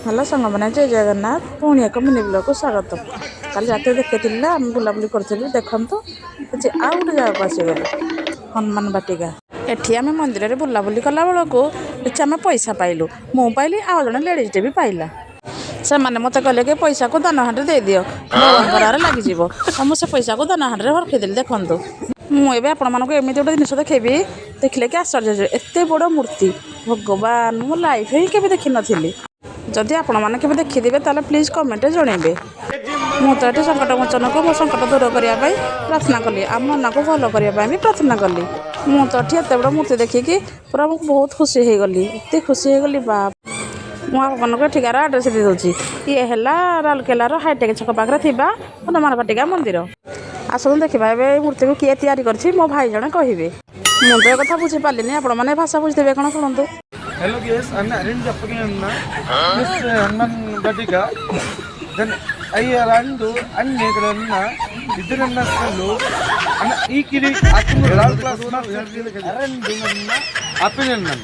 Hello सांग मैंने जय जगन्नाथ पुणी एक मिनी ब्लॉग को स्वागत। कल रात देखी आम बुलाबुली करूँ देखु कि आउ गोटे जगह आसीगलु हनुमान बाटिका। एठी आम मंदिर में बुलाबुली कला बेलू आम पैसा पाइलु मु पाइली आउ जड़े लेडीजटे भी पाइला। से मैंने मत कहले कि पैसा को दान हांडे दे दियो भगवान लगे मुझे पैसा को दान हांडे रखीदेली। देखु मुझे आपण मानक एमती गोटे जिन देखी देखिले कि आश्चर्य एत बड़ मूर्ति भगवान मो लाइफ ही केवे देखी नी। जदि आपण मैंने केवे देखिदेवे ताले प्लीज कमेंट जनइबे। मु तो ये संकट मोचन को मो संकट दूर करने प्रार्थना कली आम नना को भल करने भी प्रार्थना कली। मु तो ये बड़ मूर्ति देखिकी पूरा मुझे बहुत खुशी हो गली एत खुशी हो गली बाप। मुझे एठिकार आड्रेस दे दूसरी ये है राउरकेलार हाईटेक छक पाखे थी हनुमान बाटिका मंदिर। आसतु देखा ए मूर्ति को किए तैयारी कर मो भाई जड़े कहे मुझे एक कथा बुझीपारे आपण मैंने भाषा बुझे कौन शुणु। Hello guys, Anna Arin Japakianna, Miss Hanuman Batika. Then I arandu Anna Idranna Salo, and Ikiri Akum Lal Class Arandu Apinanna.